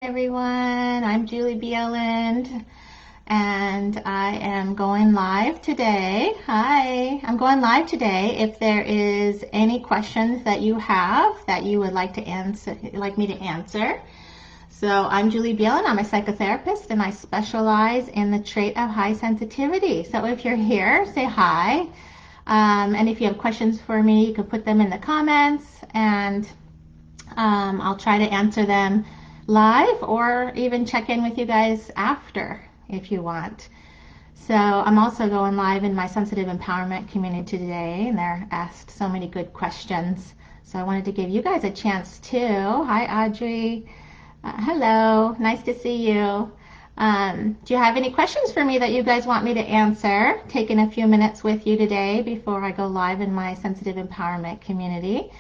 everyone. I'm Julie Bieland, and I am going live today. Hi, I'm going live today. If there is any questions that you have that you would like me to answer. So I'm Julie Bieland. I'm a psychotherapist, and I specialize in the trait of high sensitivity. So if you're here, say hi. And if you have questions for me, you can put them in the comments, and I'll try to answer them live or even check in with you guys after if you want. So I'm also going live in my sensitive empowerment community today, and they're asked so many good questions. So I wanted to give you guys a chance too. Hi, Audrey. Hello, nice to see you. Do you have any questions for me that you guys want me to answer? Taking a few minutes with you today before I go live in my sensitive empowerment community.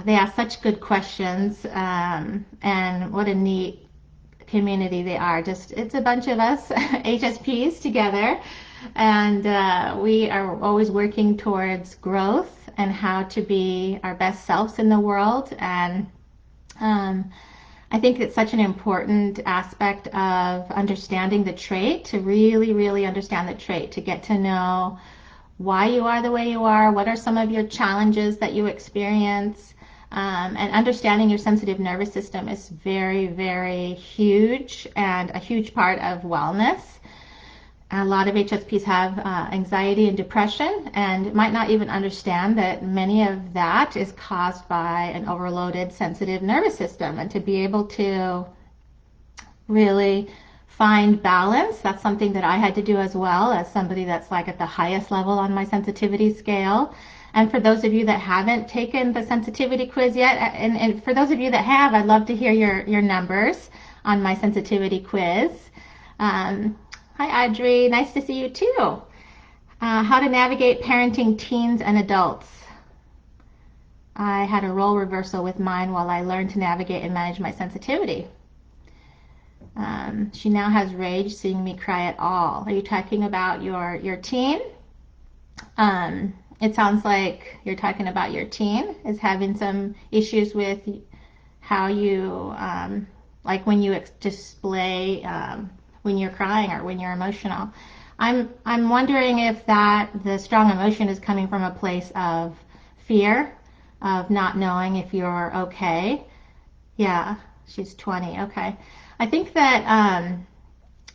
They ask such good questions, and what a neat community they are. It's a bunch of us HSPs together, and we are always working towards growth and how to be our best selves in the world. And I think it's such an important aspect of understanding the trait, to really understand the trait, to get to know why you are the way you are, what are some of your challenges that you experience, and understanding your sensitive nervous system is very huge, and a huge part of wellness. A lot of HSPs have anxiety and depression, and might not even understand that many of that is caused by an overloaded sensitive nervous system. And to be able to really find balance, that's something that I had to do as well, as somebody that's like at the highest level on my sensitivity scale. And for those of you that haven't taken the sensitivity quiz yet, and for those of you that have, I'd love to hear your numbers on my sensitivity quiz. Hi, Audrey. Nice to see you too. How to navigate parenting teens and adults. I had a role reversal with mine while I learned to navigate and manage my sensitivity. She now has rage seeing me cry at all. Are you talking about your teen? It sounds like you're talking about your teen is having some issues with how you, like when you display when you're crying or when you're emotional. I'm wondering if the strong emotion is coming from a place of fear, of not knowing if you're okay. Yeah, she's 20. Okay. I think that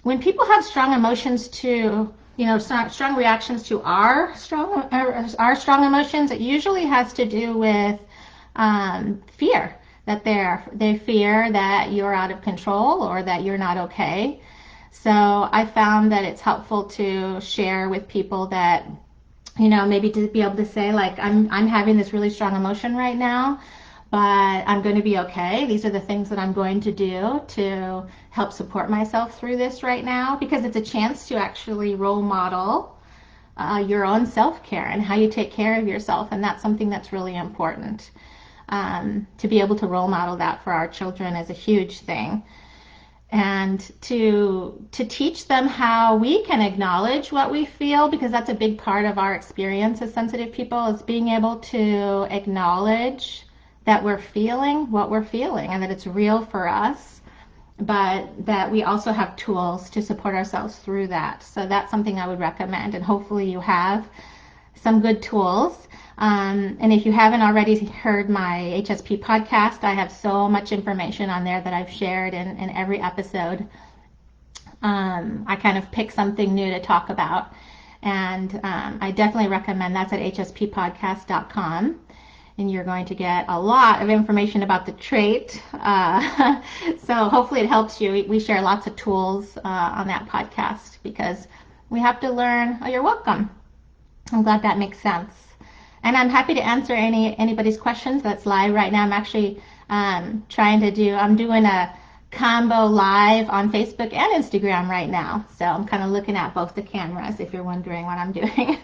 when people have strong emotions to, strong reactions to our strong emotions, it usually has to do with fear, that they fear that you're out of control or that you're not okay. So I found that it's helpful to share with people that, maybe to be able to say, like, I'm having this really strong emotion right now, but I'm going to be okay. These are the things that I'm going to do to help support myself through this right now, because it's a chance to actually role model your own self-care and how you take care of yourself. And that's something that's really important. To be able to role model that for our children is a huge thing. And to teach them how we can acknowledge what we feel, because that's a big part of our experience as sensitive people, is being able to acknowledge that we're feeling what we're feeling and that it's real for us, but that we also have tools to support ourselves through that. So that's something I would recommend, and hopefully you have some good tools. And if you haven't already heard my HSP podcast, I have so much information on there that I've shared in every episode. I kind of pick something new to talk about, and I definitely recommend that's at hsppodcast.com. And you're going to get a lot of information about the trait. So hopefully it helps you. We share lots of tools on that podcast, because we have to learn. Oh, you're welcome. I'm glad that makes sense. And I'm happy to answer anybody's questions that's live right now. I'm actually I'm doing a combo live on Facebook and Instagram right now. So I'm kind of looking at both the cameras, if you're wondering what I'm doing.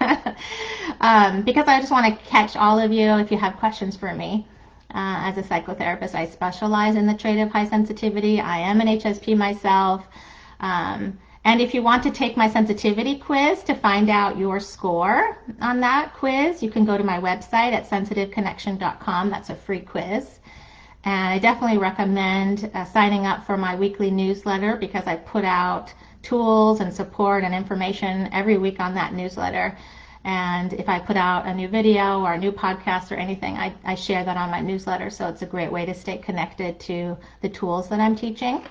Because I just want to catch all of you if you have questions for me. As a psychotherapist, I specialize in the trait of high sensitivity. I am an HSP myself. And if you want to take my sensitivity quiz to find out your score on that quiz, you can go to my website at sensitiveconnection.com. That's a free quiz. And I definitely recommend signing up for my weekly newsletter because I put out tools and support and information every week on that newsletter. And if I put out a new video or a new podcast or anything, I share that on my newsletter. So it's a great way to stay connected to the tools that I'm teaching.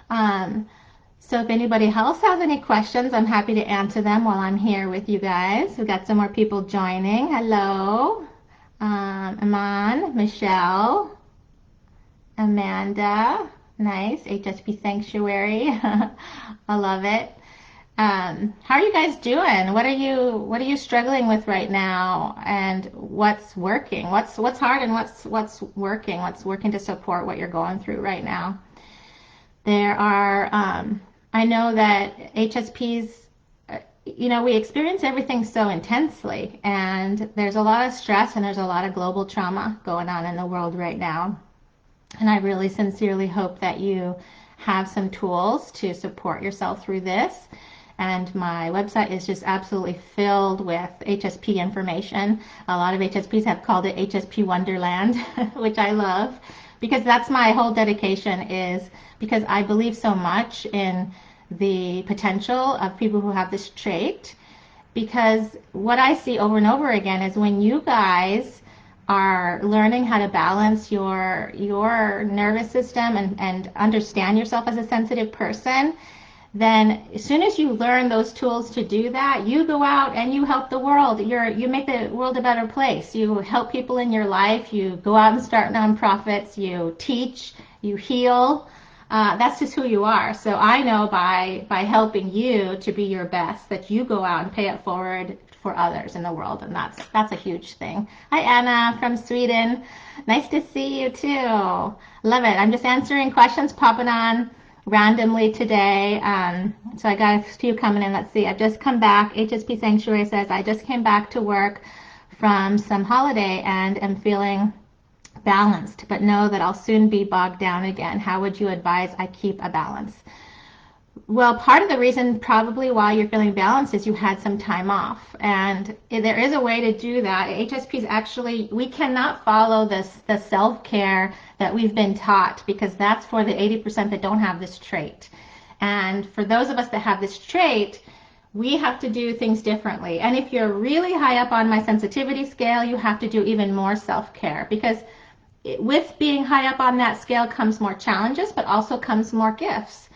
So if anybody else has any questions, I'm happy to answer them while I'm here with you guys. We've got some more people joining. Hello. Aman, Michelle, Amanda, nice, HSP Sanctuary. I love it. How are you guys doing? What are you struggling with right now? And what's working? What's hard and what's working? What's working to support what you're going through right now? There are, I know that HSPs, we experience everything so intensely, and there's a lot of stress and there's a lot of global trauma going on in the world right now. And I really sincerely hope that you have some tools to support yourself through this. And my website is just absolutely filled with HSP information. A lot of HSPs have called it HSP Wonderland, which I love, because that's my whole dedication, is because I believe so much in the potential of people who have this trait. Because what I see over and over again is when you guys are learning how to balance your nervous system and understand yourself as a sensitive person, then as soon as you learn those tools to do that, you go out and you help the world. You make the world a better place. You help people in your life. You go out and start nonprofits. You teach. You heal. That's just who you are. So I know by helping you to be your best, that you go out and pay it forward for others in the world, and that's a huge thing. Hi Anna from Sweden. Nice to see you too. Love it. I'm just answering questions popping on randomly today. So I got a few coming in. Let's see. I've just come back. HSP Sanctuary says, I just came back to work from some holiday and am feeling balanced, but know that I'll soon be bogged down again. How would you advise I keep a balance? Well, part of the reason probably why you're feeling balanced is you had some time off. And there is a way to do that. HSPs actually, we cannot follow the self-care that we've been taught, because that's for the 80% that don't have this trait. And for those of us that have this trait, we have to do things differently. And if you're really high up on my sensitivity scale, you have to do even more self-care, because with being high up on that scale comes more challenges, but also comes more gifts.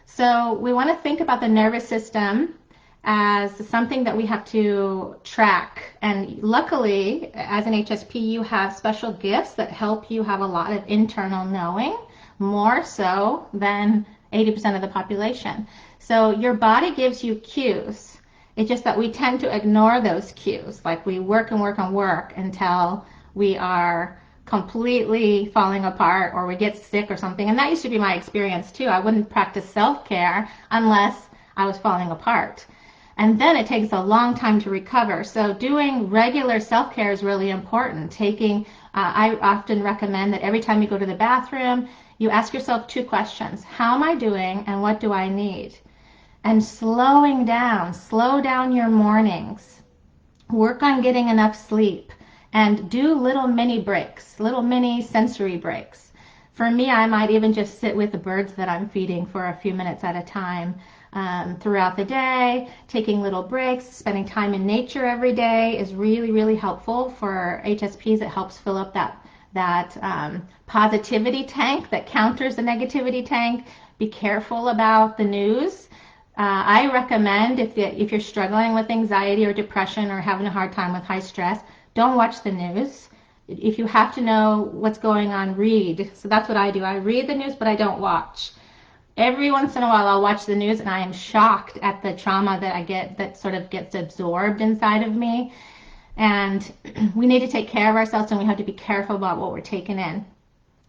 So we want to think about the nervous system as something that we have to track. And luckily, as an HSP, you have special gifts that help you have a lot of internal knowing, more so than 80% of the population. So your body gives you cues. It's just that we tend to ignore those cues. Like we work and work and work until we are completely falling apart or we get sick or something. And that used to be my experience too. I wouldn't practice self-care unless I was falling apart. And then it takes a long time to recover. So doing regular self-care is really important. I often recommend that every time you go to the bathroom, you ask yourself 2 questions. How am I doing and what do I need? And slow down your mornings. Work on getting enough sleep. And do little mini breaks, little mini sensory breaks. For me, I might even just sit with the birds that I'm feeding for a few minutes at a time throughout the day. Taking little breaks, spending time in nature every day is really, really helpful for HSPs. It helps fill up that positivity tank that counters the negativity tank. Be careful about the news. I recommend if you're struggling with anxiety or depression or having a hard time with high stress, don't watch the news. If you have to know what's going on, read. So that's what I do. I read the news, but I don't watch. Every once in a while, I'll watch the news, and I am shocked at the trauma that I get that sort of gets absorbed inside of me. And we need to take care of ourselves, and we have to be careful about what we're taking in.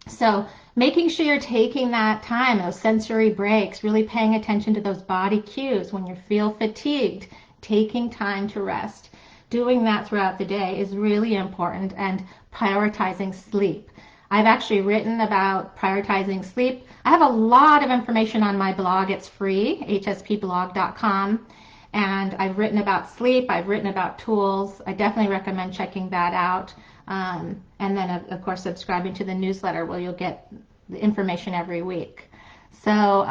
So making sure you're taking that time, those sensory breaks, really paying attention to those body cues when you feel fatigued, taking time to rest. Doing that throughout the day is really important, and prioritizing sleep. I've actually written about prioritizing sleep. I have a lot of information on my blog. It's free, hspblog.com. And I've written about sleep. I've written about tools. I definitely recommend checking that out. And then, of course, subscribing to the newsletter where you'll get the information every week. So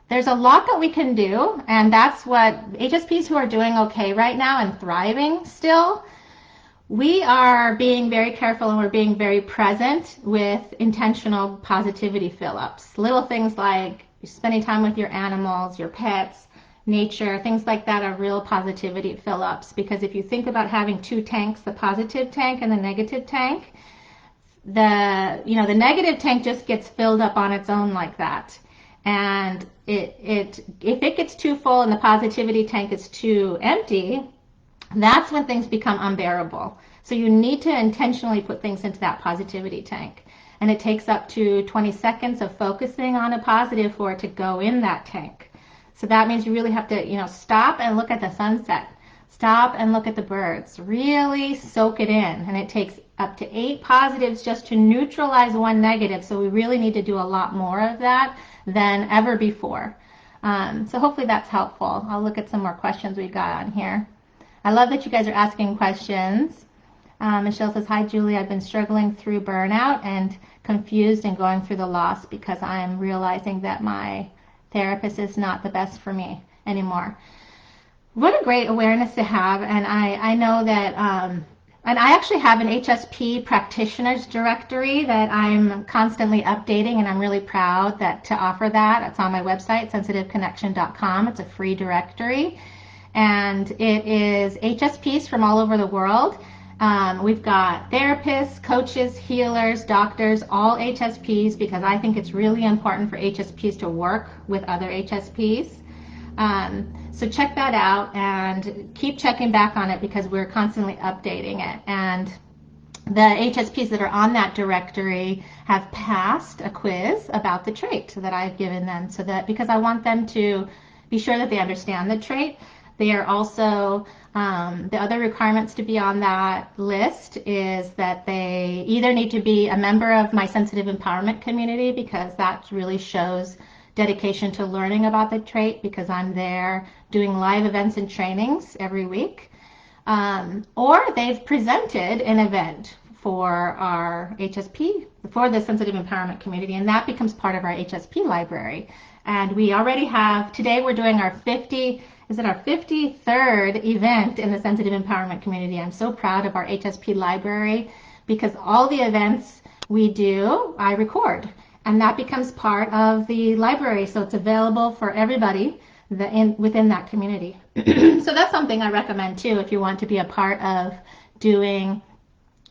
there's a lot that we can do, and that's what HSPs who are doing okay right now and thriving still, we are being very careful and we're being very present with intentional positivity fill-ups. Little things like spending time with your animals, your pets, nature, things like that are real positivity fill-ups, because if you think about having two tanks, the positive tank and the negative tank, the negative tank just gets filled up on its own like that. And if it gets too full and the positivity tank is too empty, that's when things become unbearable. So you need to intentionally put things into that positivity tank. And it takes up to 20 seconds of focusing on a positive for it to go in that tank. So that means you really have to, stop and look at the sunset. Stop and look at the birds. Really soak it in. And it takes up to 8 positives just to neutralize 1 negative. So we really need to do a lot more of that than ever before. So hopefully that's helpful. I'll look at some more questions we've got on here. I love that you guys are asking questions. Michelle says, hi, Julie. I've been struggling through burnout and confused and going through the loss because I'm realizing that my therapist is not the best for me anymore. What a great awareness to have. And I know that, and I actually have an HSP practitioners directory that I'm constantly updating, and I'm really proud to offer that. It's on my website, sensitiveconnection.com. It's a free directory. And it is HSPs from all over the world. We've got therapists, coaches, healers, doctors, all HSPs, because I think it's really important for HSPs to work with other HSPs. So check that out and keep checking back on it because we're constantly updating it. And the HSPs that are on that directory have passed a quiz about the trait that I've given them, so that because I want them to be sure that they understand the trait. They are also, the other requirements to be on that list is that they either need to be a member of my sensitive empowerment community, because that really shows dedication to learning about the trait, because I'm there doing live events and trainings every week, or they've presented an event for our HSP, for the sensitive empowerment community, and that becomes part of our HSP library. And we already have, today we're doing our 53rd event in the sensitive empowerment community. I'm so proud of our HSP library because all the events we do, I record, and that becomes part of the library. So it's available for everybody within that community. So that's something I recommend too if you want to be a part of doing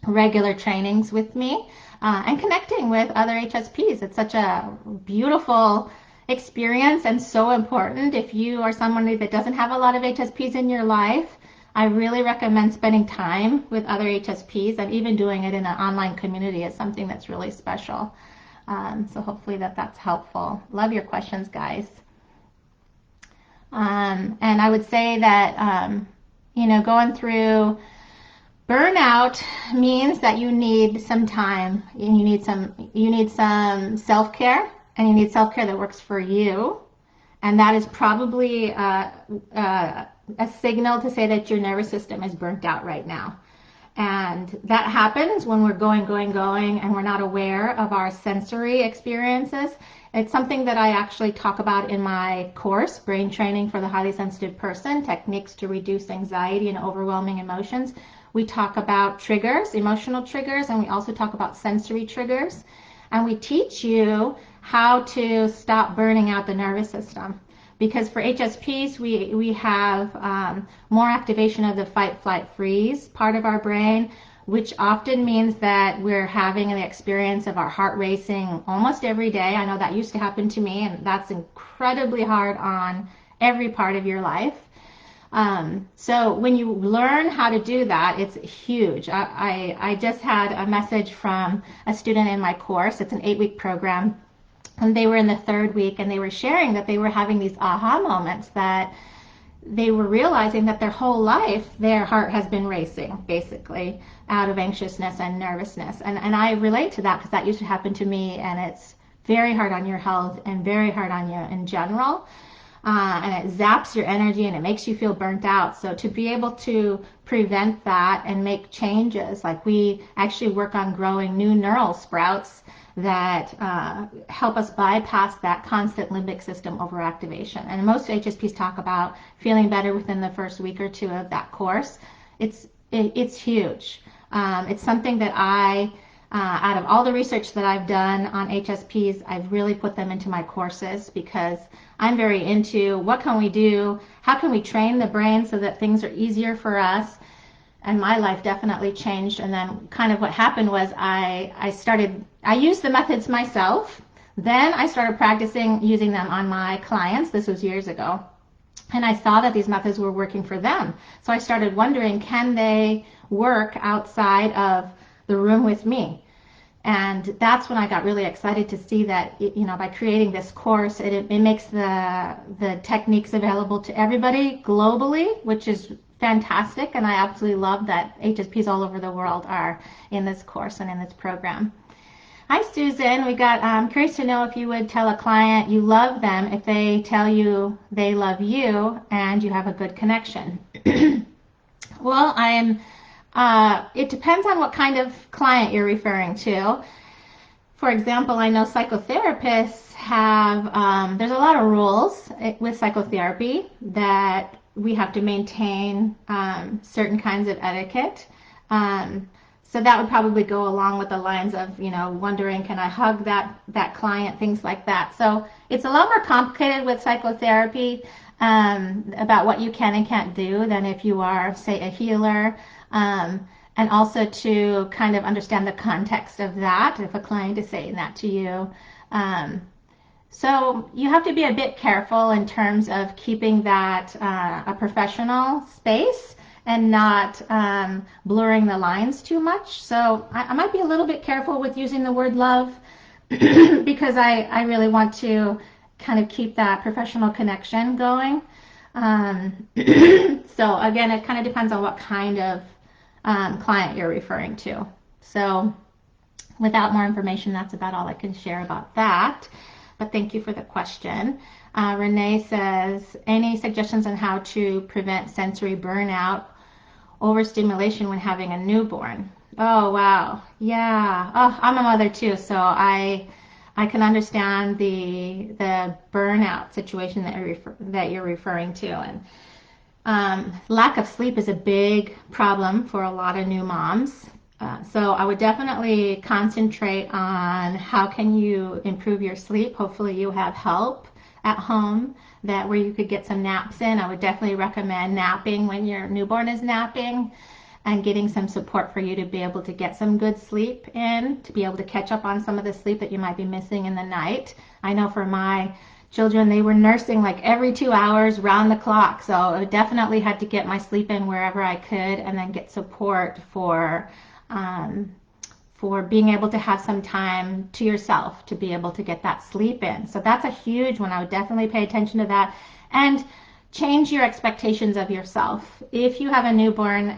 regular trainings with me and connecting with other HSPs. It's such a beautiful experience and so important. If you are someone that doesn't have a lot of HSPs in your life, I really recommend spending time with other HSPs, and even doing it in an online community is something that's really special. So hopefully that's helpful. Love your questions, guys. And I would say that, going through burnout means that you need some time, and you need some self-care, and you need self-care that works for you. And that is probably a signal to say that your nervous system is burnt out right now. And that happens when we're going, and we're not aware of our sensory experiences. It's something that I actually talk about in my course, Brain Training for the Highly Sensitive Person, Techniques to Reduce Anxiety and Overwhelming Emotions. We talk about triggers, emotional triggers, and we also talk about sensory triggers. And we teach you how to stop burning out the nervous system. Because for HSPs, we have more activation of the fight, flight, freeze part of our brain, which often means that we're having an experience of our heart racing almost every day. I know that used to happen to me, and that's incredibly hard on every part of your life. So when you learn how to do that, it's huge. I just had a message from a student in my course. It's an 8-week program. And they were in the 3rd week, and they were sharing that they were having these aha moments, that they were realizing that their whole life, their heart has been racing, basically, out of anxiousness and nervousness. And I relate to that because that used to happen to me, and it's very hard on your health and very hard on you in general. and it zaps your energy and it makes you feel burnt out. So to be able to prevent that and make changes, like we actually work on growing new neural sprouts that help us bypass that constant limbic system overactivation. And most HSPs talk about feeling better within the first week or two of that course. It's huge. It's something that out of all the research that I've done on HSPs, I've really put them into my courses because I'm very into what can we do, how can we train the brain so that things are easier for us. And my life definitely changed. And then kind of what happened was I used the methods myself. Then I started practicing using them on my clients. This was years ago. And I saw that these methods were working for them. So I started wondering, can they work outside of the room with me? And that's when I got really excited to see that, by creating this course, it makes the techniques available to everybody globally, which is fantastic. And I absolutely love that HSPs all over the world are in this course and in this program. Hi, Susan. I'm curious to know if you would tell a client you love them if they tell you they love you and you have a good connection. Well, it depends on what kind of client you're referring to. For example, I know psychotherapists have, there's a lot of rules with psychotherapy that we have to maintain certain kinds of etiquette. So that would probably go along with the lines of, wondering, can I hug that client, things like that. So it's a lot more complicated with psychotherapy about what you can and can't do than if you are, say, a healer. And also to kind of understand the context of that, if a client is saying that to you. So you have to be a bit careful in terms of keeping that a professional space and not blurring the lines too much. So I might be a little bit careful with using the word love because I really want to kind of keep that professional connection going. So again, it kind of depends on what kind of client you're referring to. So without more information, that's about all I can share about that. But thank you for the question. Renee says, any suggestions on how to prevent sensory burnout, overstimulation when having a newborn? Oh, wow. Yeah. Oh, I'm a mother too, so I can understand the burnout situation that you're referring to. And lack of sleep is a big problem for a lot of new moms. So I would definitely concentrate on how can you improve your sleep. Hopefully you have help at home where you could get some naps in. I would definitely recommend napping when your newborn is napping and getting some support for you to be able to get some good sleep in, to be able to catch up on some of the sleep that you might be missing in the night. I know for my children, they were nursing like every 2 hours round the clock. So I definitely had to get my sleep in wherever I could and then get support for being able to have some time to yourself to be able to get that sleep in. So that's a huge one. I would definitely pay attention to that and change your expectations of yourself. If you have a newborn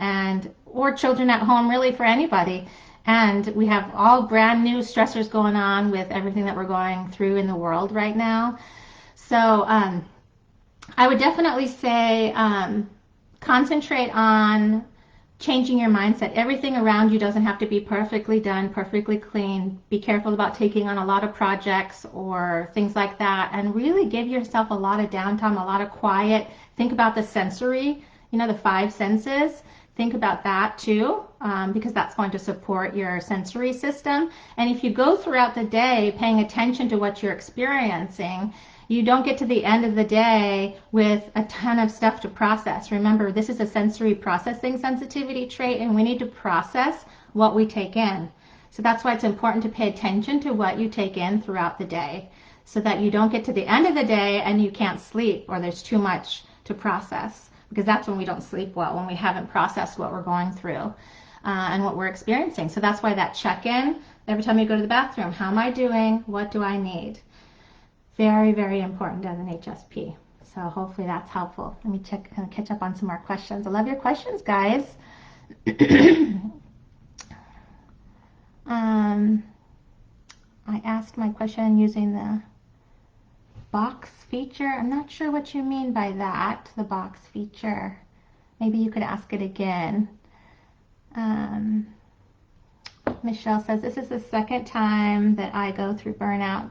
or children at home, really for anybody, and we have all brand new stressors going on with everything that we're going through in the world right now. So I would definitely say concentrate on changing your mindset. Everything around you doesn't have to be perfectly done, perfectly clean. Be careful about taking on a lot of projects or things like that, and really give yourself a lot of downtime, a lot of quiet. Think about the sensory, the 5 senses. Think about that too, because that's going to support your sensory system. And if you go throughout the day paying attention to what you're experiencing, you don't get to the end of the day with a ton of stuff to process. Remember, this is a sensory processing sensitivity trait, and we need to process what we take in. So that's why it's important to pay attention to what you take in throughout the day so that you don't get to the end of the day and you can't sleep or there's too much to process, because that's when we don't sleep well, when we haven't processed what we're going through and what we're experiencing. So that's why that check-in, every time you go to the bathroom, how am I doing? What do I need? Very, very important as an HSP. So hopefully that's helpful. Let me catch up on some more questions. I love your questions, guys. I asked my question using box feature. I'm not sure what you mean by that, the box feature. Maybe you could ask it again. Michelle says, this is the second time that I go through burnout.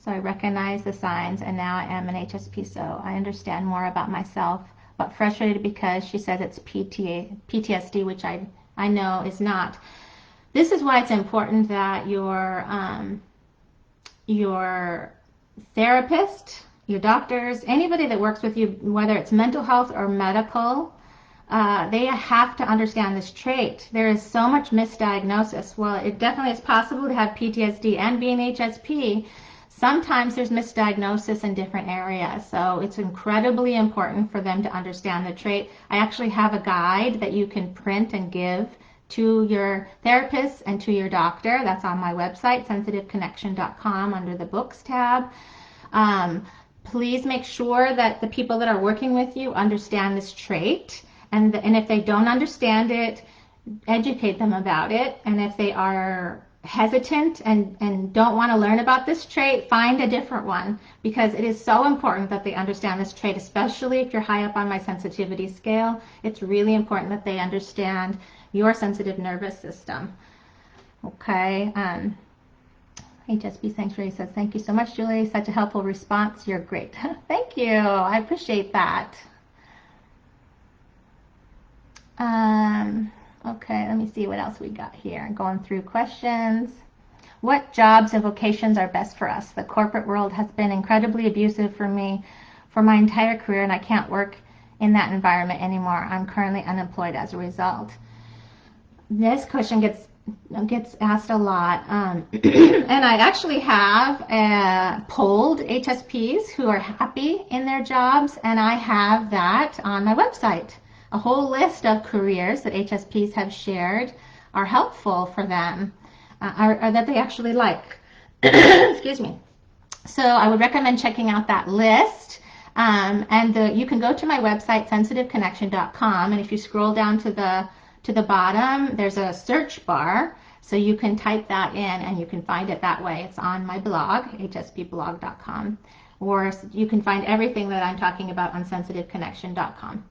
So I recognize the signs, and now I am an HSP, so I understand more about myself, but frustrated because she says it's PTSD, which I know is not. This is why it's important that your therapist, your doctors, anybody that works with you, whether it's mental health or medical, they have to understand this trait. There is so much misdiagnosis. Well, it definitely is possible to have PTSD and be an HSP. Sometimes there's misdiagnosis in different areas, so it's incredibly important for them to understand the trait. I actually have a guide that you can print and give to your therapist and to your doctor. That's on my website, sensitiveconnection.com, under the books tab. Please make sure that the people that are working with you understand this trait, and if they don't understand it, educate them about it. And if they are hesitant and don't want to learn about this trait, find a different one, because it is so important that they understand this trait, especially if you're high up on my sensitivity scale. It's really important that they understand your sensitive nervous system. Okay. HSP Sanctuary says, thank you so much, Julie. Such a helpful response. You're great. Thank you. I appreciate that. Okay, let me see what else we got here. I'm going through questions. What jobs and vocations are best for us? The corporate world has been incredibly abusive for me for my entire career, and I can't work in that environment anymore. I'm currently unemployed as a result. This question gets asked a lot, and I actually have polled HSPs who are happy in their jobs, and I have that on my website. A whole list of careers that HSPs have shared are helpful for them, or that they actually like. Excuse me. So I would recommend checking out that list. You can go to my website, sensitiveconnection.com, and if you scroll down to the bottom, there's a search bar, so you can type that in and you can find it that way. It's on my blog, hspblog.com, or you can find everything that I'm talking about on sensitiveconnection.com.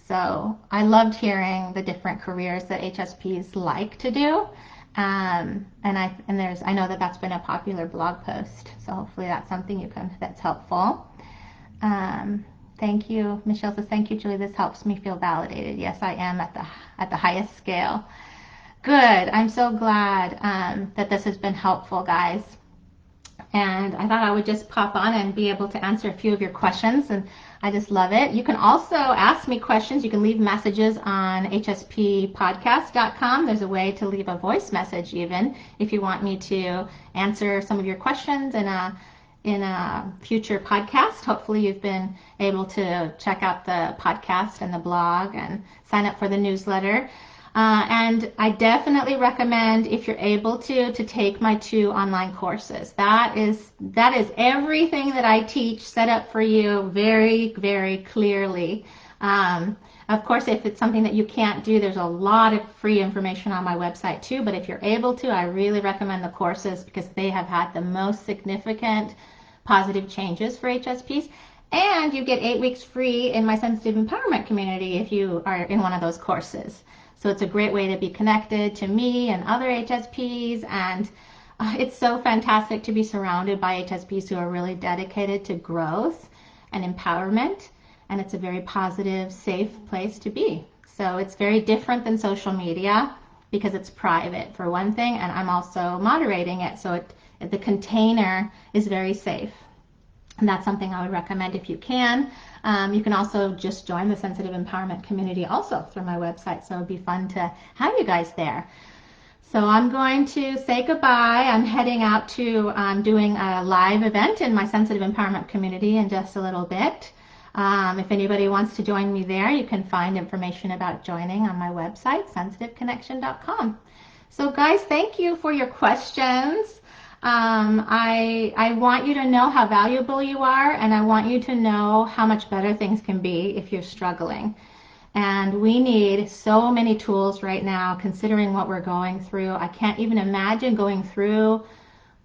So I loved hearing the different careers that HSPs like to do, and I know that that's been a popular blog post. So hopefully that's something that's helpful. Thank you. Michelle says, thank you, Julie. This helps me feel validated. Yes, I am at the highest scale. Good. I'm so glad that this has been helpful, guys. And I thought I would just pop on and be able to answer a few of your questions, and I just love it. You can also ask me questions. You can leave messages on hsppodcast.com. There's a way to leave a voice message even if you want me to answer some of your questions in a future podcast. Hopefully you've been able to check out the podcast and the blog and sign up for the newsletter. And I definitely recommend, if you're able to take my 2 online courses. That is everything that I teach set up for you very, very clearly. Of course, if it's something that you can't do, there's a lot of free information on my website too. But if you're able to, I really recommend the courses, because they have had the most significant positive changes for HSPs. And you get 8 weeks free in my Sensitive Empowerment community if you are in one of those courses. So it's a great way to be connected to me and other HSPs, and it's so fantastic to be surrounded by HSPs who are really dedicated to growth and empowerment, and it's a very positive, safe place to be. So it's very different than social media because it's private, for one thing, and I'm also moderating it, so the container is very safe. And that's something I would recommend if you can. You can also just join the Sensitive Empowerment community also through my website, so it'd be fun to have you guys there. So I'm going to say goodbye. I'm heading out to doing a live event in my Sensitive Empowerment community in just a little bit. If anybody wants to join me there, you can find information about joining on my website, sensitiveconnection.com. So guys, thank you for your questions. I want you to know how valuable you are, and I want you to know how much better things can be if you're struggling. And we need so many tools right now, considering what we're going through. I can't even imagine going through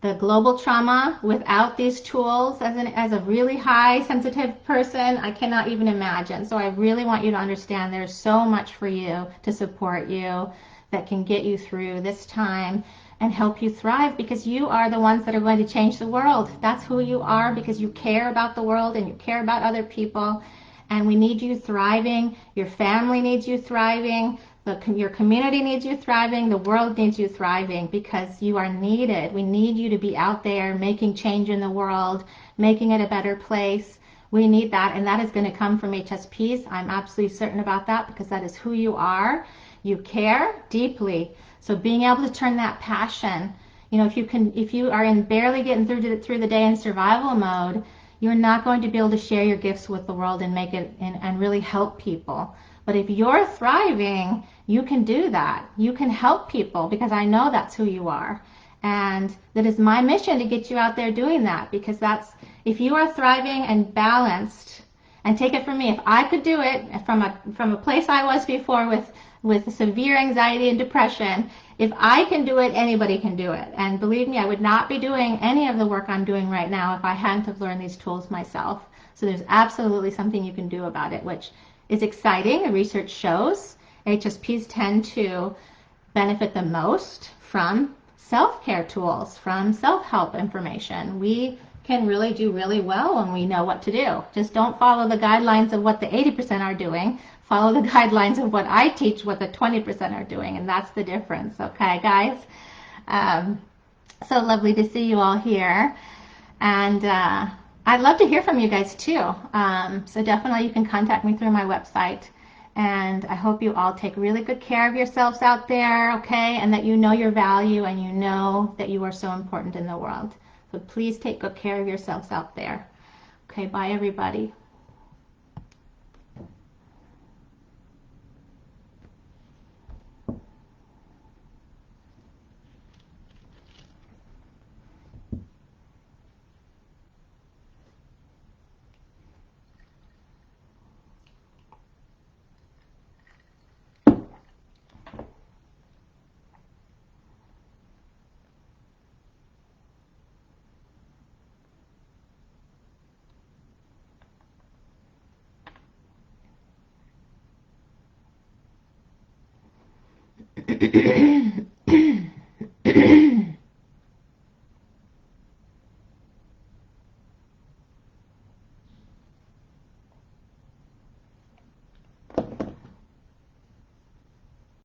the global trauma without these tools. As a really high sensitive person, I cannot even imagine. So I really want you to understand there's so much for you to support you that can get you through this time and help you thrive, because you are the ones that are going to change the world. That's who you are, because you care about the world and you care about other people, and we need you thriving. Your family needs you thriving. Your community needs you thriving. The world needs you thriving, because you are needed. We need you to be out there making change in the world, making it a better place. We need that, and that is going to come from HSPs. I'm absolutely certain about that, because that is who you are. You care deeply. So being able to turn that passion, if you are barely getting through the day in survival mode, you're not going to be able to share your gifts with the world and make it and really help people. But if you're thriving, you can do that. You can help people, because I know that's who you are. And that is my mission, to get you out there doing that, because if you are thriving and balanced, and take it from me, if I could do it from a place I was before with severe anxiety and depression, if I can do it, anybody can do it. And believe me, I would not be doing any of the work I'm doing right now if I hadn't have learned these tools myself. So there's absolutely something you can do about it, which is exciting. The research shows HSPs tend to benefit the most from self-care tools, from self-help information. We can really do really well when we know what to do. Just don't follow the guidelines of what the 80% are doing. Follow the guidelines of what I teach, what the 20% are doing, and that's the difference. Okay, guys? So lovely to see you all here. And I'd love to hear from you guys too. So definitely you can contact me through my website. And I hope you all take really good care of yourselves out there, okay? And that you know your value, and you know that you are so important in the world. So please take good care of yourselves out there. Okay, bye everybody.